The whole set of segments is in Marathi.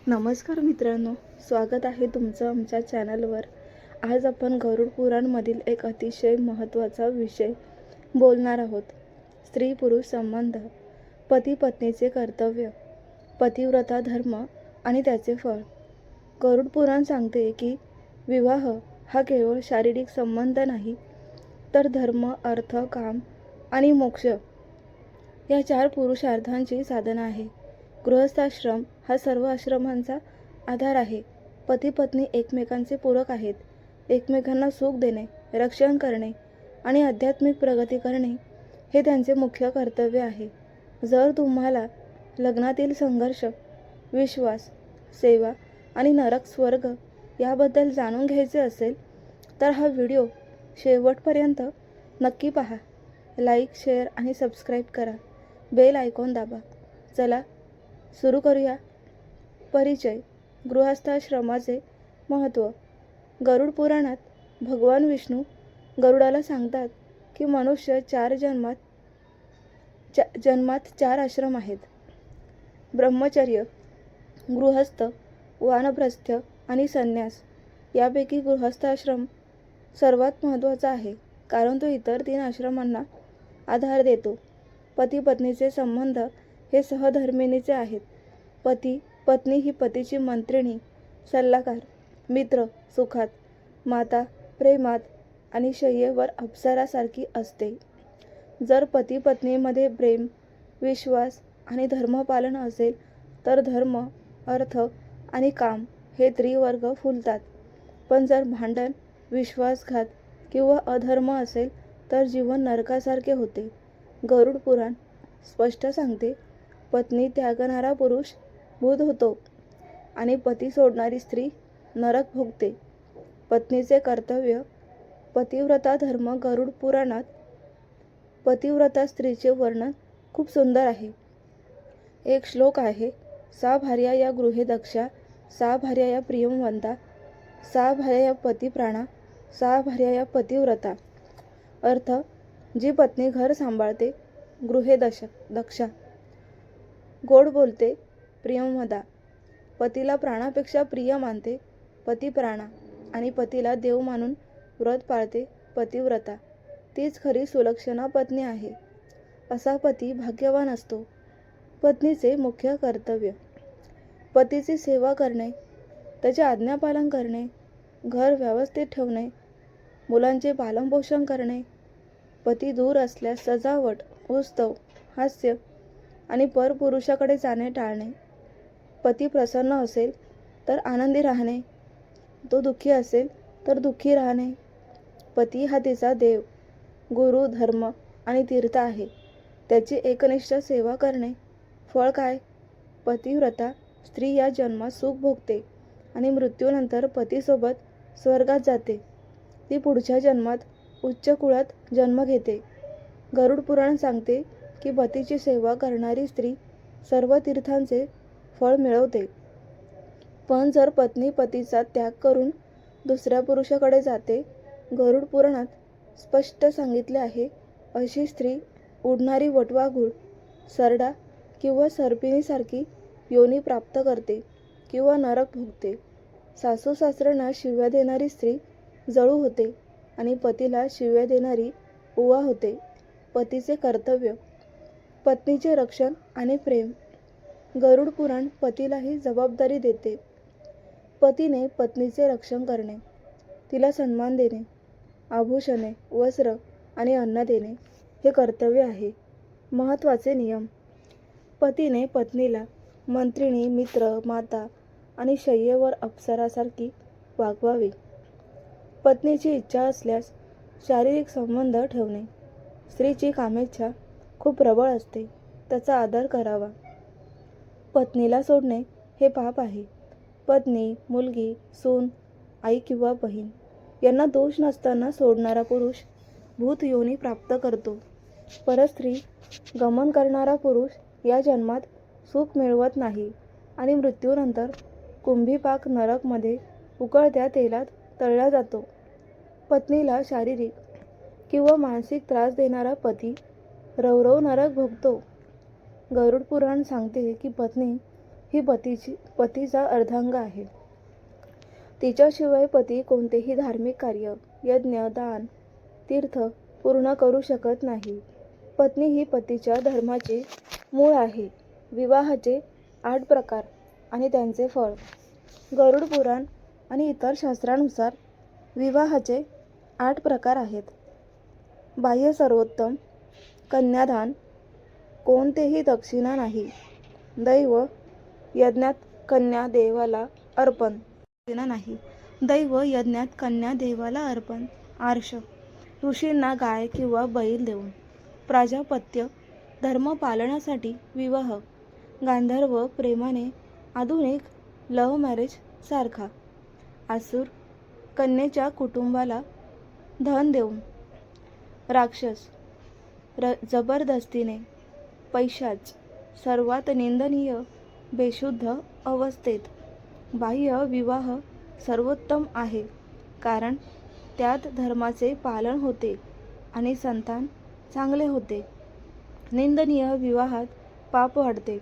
नमस्कार मित्रांनो, स्वागत आहे तुमचं आमच्या चॅनलवर. आज आपण गरुड पुराणमधील एक अतिशय महत्त्वाचा विषय बोलणार आहोत. स्त्री पुरुष संबंध, पती पत्नीचे कर्तव्य, पतिव्रता धर्म आणि त्याचे फळ. गरुड पुराण सांगते की विवाह हा केवळ शारीरिक संबंध नाही, तर धर्म, अर्थ, काम आणि मोक्ष या 4 पुरुषार्थांची साधना आहे. गृहस्थाश्रम हा सर्व आश्रमांचा आधार आहे. पती पत्नी एकमेकांचे पूरक आहेत. एकमेकांना सुख देणे, रक्षण करणे आणि आध्यात्मिक प्रगती करणे हे त्यांचे मुख्य कर्तव्य आहे. जर तुम्हाला लग्नातील संघर्ष, विश्वास, सेवा आणि नरक स्वर्ग याबद्दल जाणून घ्यायचे असेल तर हा व्हिडिओ शेवटपर्यंत नक्की पहा. लाईक, शेअर आणि सबस्क्राईब करा. बेल आयकॉन दाबा. चला सुरू करूया. परिचय. गृहस्थाश्रमाचे महत्त्व. गरुड पुराणात भगवान विष्णू गरुडाला सांगतात की मनुष्य जन्मात 4 आश्रम आहेत: ब्रह्मचर्य, गृहस्थ, वानप्रस्थ आणि संन्यास. यापैकी गृहस्थाश्रम सर्वात महत्त्वाचा आहे, कारण तो इतर 3 आश्रमांना आधार देतो. पती पत्नीचे संबंध हे सहधर्मिणीचे आहेत. पत्नी ही पतीची मंत्रिणी, सल्लागार, मित्र सुखात, माता प्रेमात आणि शय्येवर अप्सरासारखी असते. जर पती पत्नीमध्ये प्रेम, विश्वास आणि धर्मपालन असेल तर धर्म, अर्थ आणि काम हे त्रिवर्ग फुलतात. पण जर भांडण, विश्वासघात किंवा अधर्म असेल तर जीवन नरकासारखे होते. गरुड पुराण स्पष्ट सांगते, पत्नी त्यागणारा पुरुष भूत होतो आणि पती सोडणारी स्त्री नरक भोगते. पत्नीचे कर्तव्य. पतिव्रता धर्म. गरुड पुराणात पतिव्रता स्त्रीचे वर्णन खूप सुंदर आहे. एक श्लोक आहे: सा भार्या या गृहे दक्षा, सा भार्या या प्रियंवदा, सा भार्या या पतिप्राणा, सा भार्या या पतिव्रता. अर्थ: जी पत्नी घर सांभाळते, गृहे दक्षा, गोड बोलते, प्रियंवदा, पतीला प्राणापेक्षा प्रिय मानते, पतिप्राणा, आणि पतीला देव मानून व्रत पाळते, पतिव्रता, तीच खरी सुलक्षणा पत्नी आहे. असा पती भाग्यवान असतो. पत्नीचे मुख्य कर्तव्य. पतीची सेवा करणे, त्याचे आज्ञापालन करणे, घर व्यवस्थित ठेवणे, मुलांचे पालनपोषण करणे, पती दूर असल्यास सजावट, उत्सव, हास्य आणि परपुरुषाकडे जाणे टाळणे. पती प्रसन्न असेल तर आनंदी राहणे, तो दुःखी असेल तर दुःखी राहणे. पती हा तिचा देव, गुरु, धर्म आणि तीर्थ आहे. त्याची एकनिष्ठ सेवा करणे. फळ काय? पतिव्रता स्त्री या जन्मात सुख भोगते आणि मृत्यूनंतर पतीसोबत स्वर्गात जाते. ती पुढच्या जन्मात उच्च कुळात जन्म घेते. गरुड पुराण सांगते की पतीची सेवा करणारी स्त्री सर्व तीर्थांचे फळ मिळवते. पण जर पत्नी पतीचा त्याग करून दुसऱ्या पुरुषाकडे जाते, गरुड पुराणात स्पष्ट सांगितले आहे, अशी स्त्री उडणारी वटवाघूळ, सरडा किंवा सर्पिणीसारखी योनी प्राप्त करते किंवा नरक भोगते. सासू सासऱ्यांना शिव्या देणारी स्त्री जळू होते आणि पतीला शिव्या देणारी उवा होते. पतीचे कर्तव्य. पत्नीचे रक्षण आणि प्रेम. गरुड पुराण पतीलाही जबाबदारी देते. पतीने पत्नीचे रक्षण करणे, तिला सन्मान देणे, आभूषणे, वस्त्र आणि अन्न देणे हे कर्तव्य आहे. महत्त्वाचे नियम. पतीने पत्नीला मंत्रिणी, मित्र, माता आणि शय्येवर अप्सरासारखी वागवावे. पत्नीची इच्छा असल्यास शारीरिक संबंध ठेवणे. स्त्रीची कामेच्छा खूप प्रबळ असते, त्याचा आदर करावा. पत्नीला सोडणे हे पाप आहे. पत्नी, मुलगी, सून, आई किंवा बहीण यांना दोष नसताना सोडणारा पुरुष भूत योनी प्राप्त करतो. परस्त्री गमन करणारा पुरुष या जन्मात सुख मिळवत नाही आणि मृत्यूनंतर कुंभीपाक नरकमध्ये उकळत्या तेलात तळला जातो. पत्नीला शारीरिक किंवा मानसिक त्रास देणारा पती रवरव नरक भोगतो. गरुड पुराण सांगते की पत्नी ही पतीचा अर्धांग आहे. तिच्याशिवाय पती कोणतेही धार्मिक कार्य, यज्ञ, दान, तीर्थ पूर्ण करू शकत नाही. पत्नी ही पतीच्या धर्माचे मूळ आहे. विवाहाचे 8 प्रकार आणि त्यांचे फळ. गरुड पुराण आणि इतर शास्त्रानुसार विवाहाचे 8 प्रकार आहेत. बाह्य सर्वोत्तम, कन्यादान, कोणतेही दक्षिणा नाही, दैव यज्ञात कन्या देवाला अर्पण, आर्ष ऋषींना गाय किंवा बैल देऊन, प्राजापत्य धर्म पालनासाठी विवाह, गांधर्व प्रेमाने, आधुनिक लव्ह मॅरेज सारखा, आसुर कन्येच्या कुटुंबाला धन देऊन, राक्षस जबरदस्तीने, पैशाच सर्वात निंदनीय बेशुद्ध अवस्थेत. बाह्य विवाह सर्वोत्तम आहे, कारण त्यात धर्माचे पालन होते आणि संतान चांगले होते. निंदनीय विवाहात पाप वाढते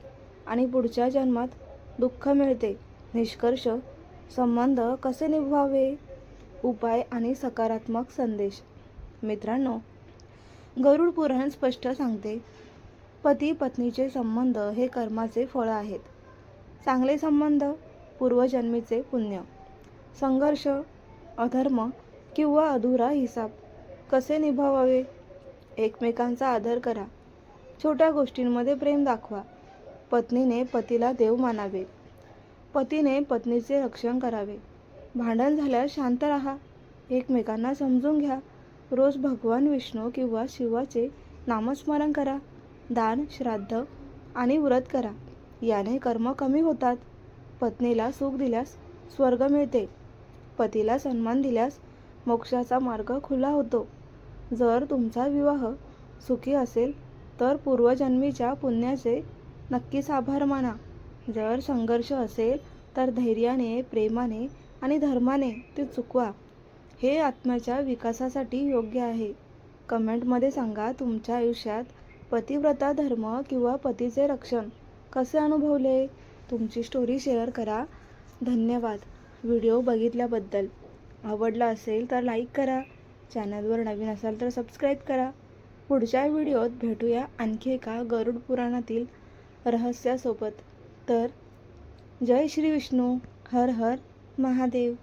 आणि पुढच्या जन्मात दुःख मिळते. निष्कर्ष, संबंध कसे निभवावे, उपाय आणि सकारात्मक संदेश. मित्रांनो, गरुड पुराण स्पष्ट सांगते, पती पत्नीचे संबंध हे कर्माचे फळ आहेत. चांगले संबंध पूर्वजन्मीचे पुण्य. संघर्ष, अधर्म किंवा अधुरा हिसाब कसे निभावावे. एकमेकांचा आदर करा. छोट्या गोष्टींमध्ये प्रेम दाखवा. पत्नीने पतीला देव मानावे. पतीने पत्नीचे रक्षण करावे. भांडण झाल्यास शांत राहा. एकमेकांना समजून घ्या. रोज भगवान विष्णू किंवा शिवाचे नामस्मरण करा. दान, श्राद्ध आणि व्रत करा. याने कर्म कमी होतात. पत्नीला सुख दिल्यास स्वर्ग मिळते. पतीला सन्मान दिल्यास मोक्षाचा मार्ग खुला होतो. जर तुमचा विवाह सुखी असेल तर पूर्वजन्मीच्या पुण्याचे नक्कीच आभार माना. जर संघर्ष असेल तर धैर्याने, प्रेमाने आणि धर्माने ते चुकवा. हे आत्म्याच्या विकासासाठी योग्य आहे. कमेंटमध्ये सांगा, तुमच्या आयुष्यात पतिव्रता धर्म किंवा पतीचे रक्षण कसे अनुभवले. तुमची स्टोरी शेअर करा. धन्यवाद व्हिडिओ बघितल्याबद्दल. आवडला असेल तर लाईक करा. चॅनलवर नवीन असाल तर सबस्क्राईब करा. पुढच्या व्हिडिओत भेटूया आणखी एका गरुड पुराणातील रहस्यासोबत. तर जय श्री विष्णू. हर हर महादेव.